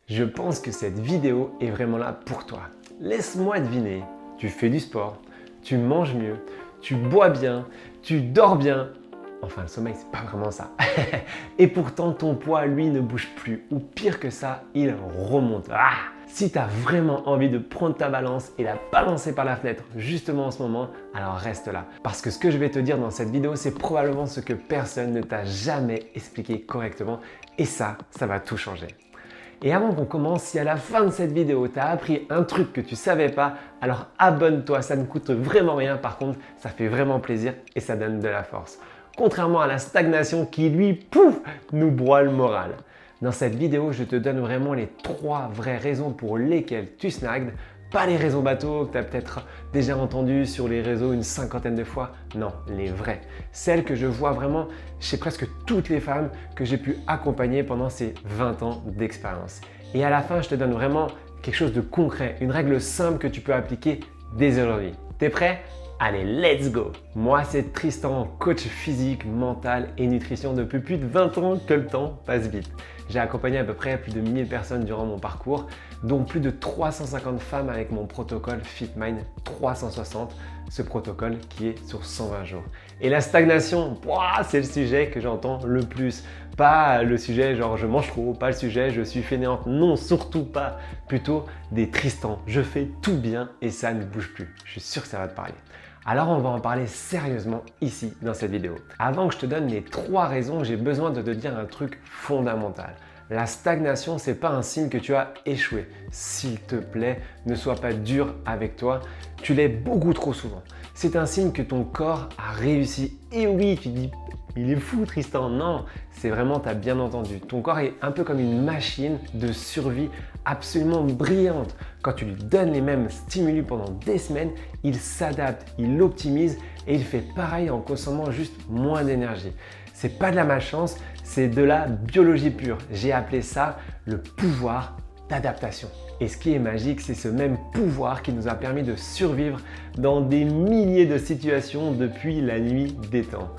Je pense que cette vidéo est vraiment là pour toi. Laisse-moi deviner, tu fais du sport, tu manges mieux, tu bois bien, tu dors bien. Enfin, le sommeil, c'est pas vraiment ça. Et pourtant, ton poids, lui, ne bouge plus. Ou pire que ça, il remonte. Ah! Si tu as vraiment envie de prendre ta balance et la balancer par la fenêtre justement en ce moment, alors reste là. Parce que ce que je vais te dire dans cette vidéo, c'est probablement ce que personne ne t'a jamais expliqué correctement. Et ça va tout changer. Et avant qu'on commence, si à la fin de cette vidéo, tu as appris un truc que tu ne savais pas, alors abonne-toi, ça ne coûte vraiment rien. Par contre, ça fait vraiment plaisir et ça donne de la force. Contrairement à la stagnation qui, lui, pouf, nous broie le moral. Dans cette vidéo, je te donne vraiment les 3 vraies raisons pour lesquelles tu stagnes. Pas les raisons bateaux que tu as peut-être déjà entendues sur les réseaux une 50aine de fois. Non, les vraies. Celles que je vois vraiment chez presque toutes les femmes que j'ai pu accompagner pendant ces 20 ans d'expérience. Et à la fin, je te donne vraiment quelque chose de concret, une règle simple que tu peux appliquer dès aujourd'hui. T'es prêt? Allez, let's go! Moi, c'est Tristan, coach physique, mental et nutrition depuis plus de 20 ans que le temps passe vite. J'ai accompagné à peu près plus de 1000 personnes durant mon parcours, dont plus de 350 femmes avec mon protocole FitMind 360, ce protocole qui est sur 120 jours. Et la stagnation, c'est le sujet que j'entends le plus. Pas le sujet genre je mange trop, pas le sujet je suis fainéante, non, surtout pas. Plutôt des Tristan, je fais tout bien et ça ne bouge plus. Je suis sûr que ça va te parler. Alors on va en parler sérieusement ici dans cette vidéo. Avant que je te donne les 3 raisons, j'ai besoin de te dire un truc fondamental. La stagnation, c'est pas un signe que tu as échoué. S'il te plaît, ne sois pas dur avec toi. Tu l'es beaucoup trop souvent. C'est un signe que ton corps a réussi. Et oui, tu dis, il est fou Tristan. Non, c'est vraiment, tu as bien entendu. Ton corps est un peu comme une machine de survie absolument brillante. Quand tu lui donnes les mêmes stimuli pendant des semaines, il s'adapte, il optimise et il fait pareil en consommant juste moins d'énergie. C'est pas de la malchance, c'est de la biologie pure. J'ai appelé ça le pouvoir d'adaptation. Et ce qui est magique, c'est ce même pouvoir qui nous a permis de survivre dans des milliers de situations depuis la nuit des temps.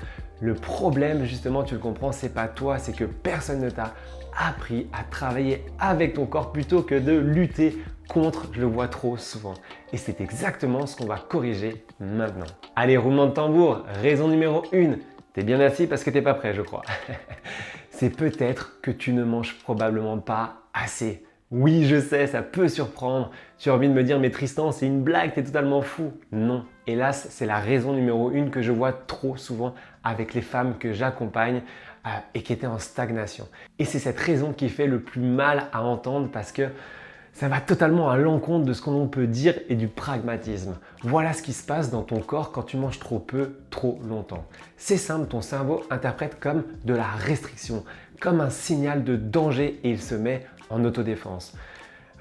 Le problème, justement, tu le comprends, c'est pas toi, c'est que personne ne t'a appris à travailler avec ton corps plutôt que de lutter contre, je le vois trop souvent. Et c'est exactement ce qu'on va corriger maintenant. Allez, roulement de tambour, raison numéro 1. T'es bien assis parce que t'es pas prêt, je crois. C'est peut-être que tu ne manges probablement pas assez. Oui, je sais, ça peut surprendre. Tu as envie de me dire, mais Tristan, c'est une blague, t'es totalement fou. Non, hélas, c'est la raison numéro 1 que je vois trop souvent avec les femmes que j'accompagne et qui étaient en stagnation. Et c'est cette raison qui fait le plus mal à entendre parce que ça va totalement à l'encontre de ce qu'on peut dire et du pragmatisme. Voilà ce qui se passe dans ton corps quand tu manges trop peu, trop longtemps. C'est simple, ton cerveau interprète comme de la restriction, comme un signal de danger et il se met en autodéfense.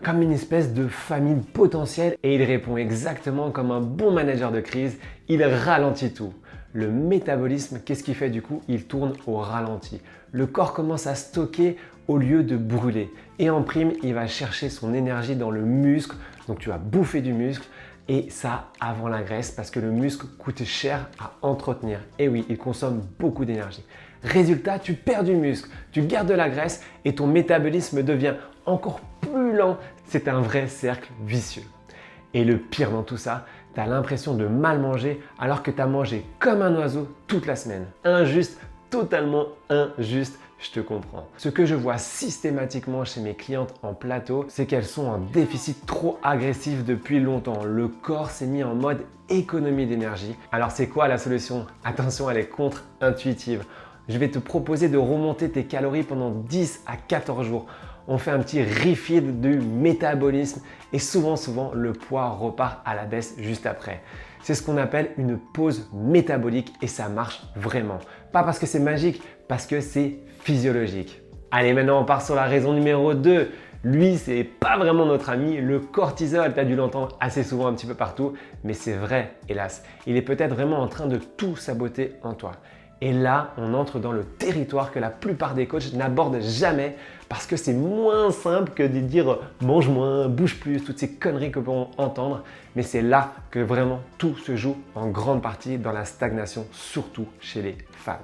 Comme une espèce de famine potentielle et il répond exactement comme un bon manager de crise, il ralentit tout. Le métabolisme, qu'est-ce qu'il fait du coup? Il tourne au ralenti. Le corps commence à stocker au lieu de brûler. Et en prime, il va chercher son énergie dans le muscle. Donc tu vas bouffer du muscle et ça avant la graisse parce que le muscle coûte cher à entretenir. Et oui, il consomme beaucoup d'énergie. Résultat, tu perds du muscle, tu gardes de la graisse et ton métabolisme devient encore plus lent. C'est un vrai cercle vicieux. Et le pire dans tout ça, tu as l'impression de mal manger alors que tu as mangé comme un oiseau toute la semaine. Injuste, totalement injuste, je te comprends. Ce que je vois systématiquement chez mes clientes en plateau, c'est qu'elles sont en déficit trop agressif depuis longtemps. Le corps s'est mis en mode économie d'énergie. Alors c'est quoi la solution? Attention, elle est contre-intuitive. Je vais te proposer de remonter tes calories pendant 10 à 14 jours. On fait un petit refill du métabolisme et souvent, le poids repart à la baisse juste après. C'est ce qu'on appelle une pause métabolique et ça marche vraiment. Pas parce que c'est magique, parce que c'est physiologique. Allez, maintenant on part sur la raison numéro 2. Lui, c'est pas vraiment notre ami, le cortisol. Tu as dû l'entendre assez souvent un petit peu partout, mais c'est vrai, hélas. Il est peut-être vraiment en train de tout saboter en toi. Et là, on entre dans le territoire que la plupart des coachs n'abordent jamais parce que c'est moins simple que de dire mange moins, bouge plus, toutes ces conneries que l'on peut entendre. Mais c'est là que vraiment tout se joue en grande partie dans la stagnation, surtout chez les femmes.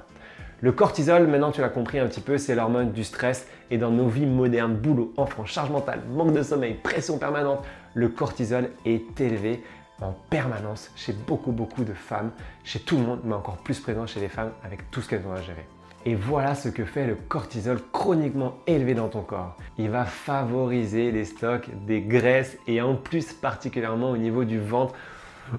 Le cortisol, maintenant tu l'as compris un petit peu, c'est l'hormone du stress et dans nos vies modernes, boulot, enfants, charge mentale, manque de sommeil, pression permanente, le cortisol est élevé en permanence chez beaucoup de femmes, chez tout le monde, mais encore plus présent chez les femmes avec tout ce qu'elles ont à gérer. Et voilà ce que fait le cortisol chroniquement élevé dans ton corps. Il va favoriser les stocks des graisses et en plus particulièrement au niveau du ventre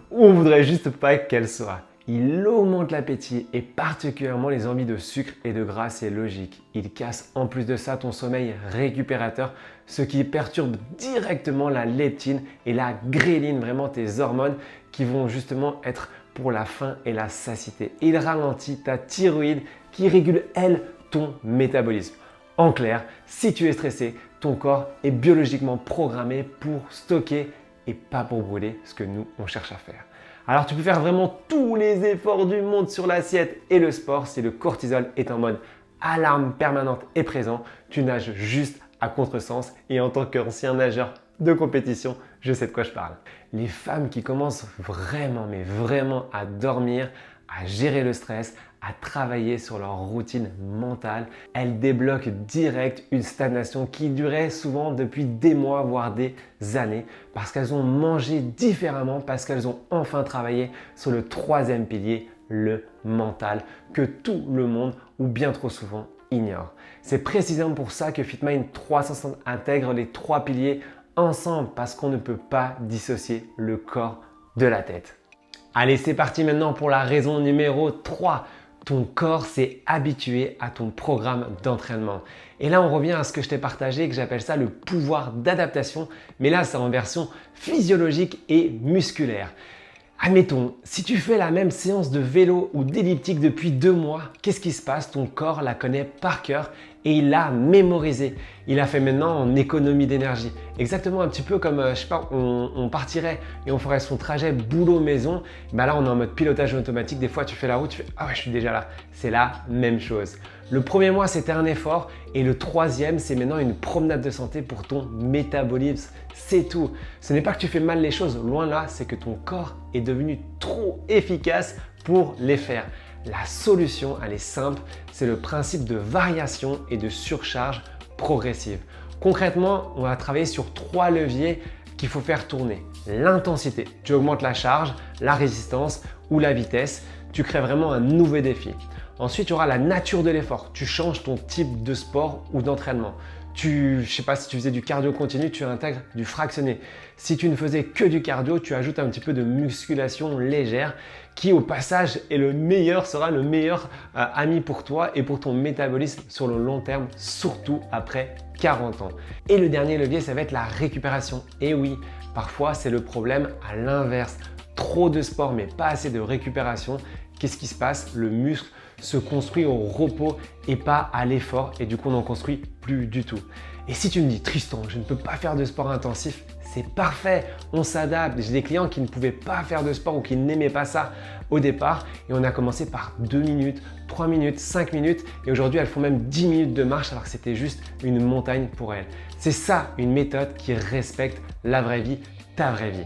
où on voudrait juste pas qu'elle soit. Il augmente l'appétit et particulièrement les envies de sucre et de gras, c'est logique. Il casse en plus de ça ton sommeil récupérateur, ce qui perturbe directement la leptine et la gréline, vraiment tes hormones qui vont justement être pour la faim et la satiété. Il ralentit ta thyroïde qui régule, elle, ton métabolisme. En clair, si tu es stressé, ton corps est biologiquement programmé pour stocker et pas pour brûler, ce que nous, on cherche à faire. Alors tu peux faire vraiment tous les efforts du monde sur l'assiette et le sport si le cortisol est en mode alarme permanente et présent, tu nages juste à contresens et en tant qu'ancien nageur de compétition, je sais de quoi je parle. Les femmes qui commencent vraiment, mais vraiment à dormir, à gérer le stress, à travailler sur leur routine mentale, elles débloquent direct une stagnation qui durait souvent depuis des mois, voire des années, parce qu'elles ont mangé différemment, parce qu'elles ont enfin travaillé sur le troisième pilier, le mental, que tout le monde, ou bien trop souvent, ignore. C'est précisément pour ça que FitMind 360 intègre les trois piliers ensemble, parce qu'on ne peut pas dissocier le corps de la tête. Allez, c'est parti maintenant pour la raison numéro 3. Ton corps s'est habitué à ton programme d'entraînement. Et là, on revient à ce que je t'ai partagé, que j'appelle ça le pouvoir d'adaptation. Mais là, c'est en version physiologique et musculaire. Admettons, si tu fais la même séance de vélo ou d'elliptique depuis 2 mois, qu'est-ce qui se passe? Ton corps la connaît par cœur et il l'a mémorisée. Il a fait maintenant en économie d'énergie. Exactement un petit peu comme, je sais pas, on partirait et on ferait son trajet boulot-maison. Bah là, on est en mode pilotage automatique. Des fois, tu fais la route, tu fais « Ah ouais, je suis déjà là ». C'est la même chose. Le premier mois, c'était un effort et le troisième, c'est maintenant une promenade de santé pour ton métabolisme. C'est tout. Ce n'est pas que tu fais mal les choses, loin là, c'est que ton corps est devenu trop efficace pour les faire. La solution, elle est simple, c'est le principe de variation et de surcharge progressive. Concrètement, on va travailler sur 3 leviers qu'il faut faire tourner. L'intensité, tu augmentes la charge, la résistance ou la vitesse, tu crées vraiment un nouveau défi. Ensuite, il y aura la nature de l'effort. Tu changes ton type de sport ou d'entraînement. Je ne sais pas si tu faisais du cardio continu, tu intègres du fractionné. Si tu ne faisais que du cardio, tu ajoutes un petit peu de musculation légère qui au passage sera le meilleur ami pour toi et pour ton métabolisme sur le long terme, surtout après 40 ans. Et le dernier levier, ça va être la récupération. Et oui, parfois c'est le problème à l'inverse. Trop de sport mais pas assez de récupération. Qu'est-ce qui se passe? Le muscle se construit au repos et pas à l'effort et du coup on n'en construit plus du tout. Et si tu me dis Tristan, je ne peux pas faire de sport intensif, c'est parfait, on s'adapte. J'ai des clients qui ne pouvaient pas faire de sport ou qui n'aimaient pas ça au départ et on a commencé par 2 minutes, 3 minutes, 5 minutes et aujourd'hui elles font même 10 minutes de marche alors que c'était juste une montagne pour elles. C'est ça une méthode qui respecte la vraie vie, ta vraie vie.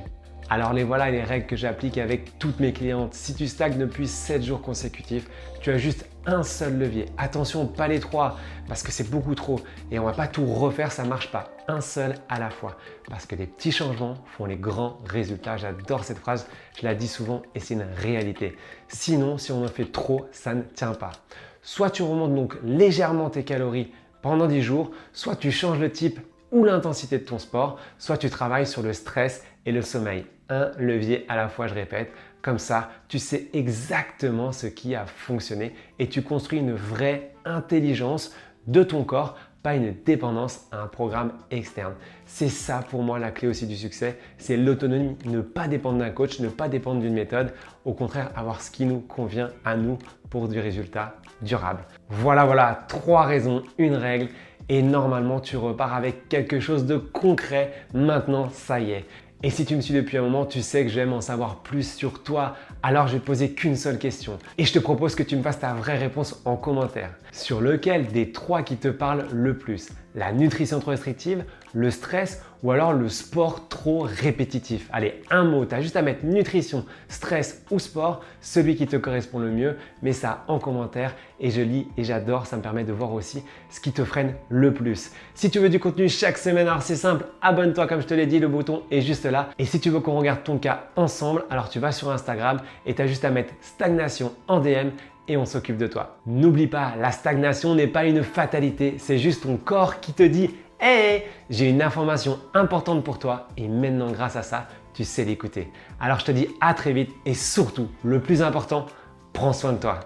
Alors les voilà les règles que j'applique avec toutes mes clientes. Si tu stagnes depuis 7 jours consécutifs, tu as juste un seul levier. Attention, pas les 3 parce que c'est beaucoup trop et on ne va pas tout refaire, ça ne marche pas. Un seul à la fois parce que les petits changements font les grands résultats. J'adore cette phrase, je la dis souvent et c'est une réalité. Sinon, si on en fait trop, ça ne tient pas. Soit tu remontes donc légèrement tes calories pendant 10 jours, soit tu changes le type ou l'intensité de ton sport, soit tu travailles sur le stress et le sommeil. Un levier à la fois, je répète. Comme ça, tu sais exactement ce qui a fonctionné et tu construis une vraie intelligence de ton corps, pas une dépendance à un programme externe. C'est ça pour moi la clé aussi du succès, c'est l'autonomie, ne pas dépendre d'un coach, ne pas dépendre d'une méthode, au contraire avoir ce qui nous convient à nous pour du résultat durable. Voilà, 3 raisons, une règle. Et normalement, tu repars avec quelque chose de concret. Maintenant, ça y est. Et si tu me suis depuis un moment, tu sais que j'aime en savoir plus sur toi. Alors, je vais poser qu'une seule question. Et je te propose que tu me fasses ta vraie réponse en commentaire. Sur lequel des 3 qui te parlent le plus? la nutrition trop restrictive, le stress ou alors le sport trop répétitif. Allez, un mot, tu as juste à mettre nutrition, stress ou sport, celui qui te correspond le mieux, mets ça en commentaire et je lis et j'adore, ça me permet de voir aussi ce qui te freine le plus. Si tu veux du contenu chaque semaine, alors c'est simple, abonne-toi comme je te l'ai dit, le bouton est juste là. Et si tu veux qu'on regarde ton cas ensemble, alors tu vas sur Instagram et tu as juste à mettre stagnation en DM et on s'occupe de toi. N'oublie pas, la stagnation n'est pas une fatalité, c'est juste ton corps qui te dit « Hey, j'ai une information importante pour toi et maintenant grâce à ça, tu sais l'écouter. » Alors je te dis à très vite et surtout, le plus important, prends soin de toi.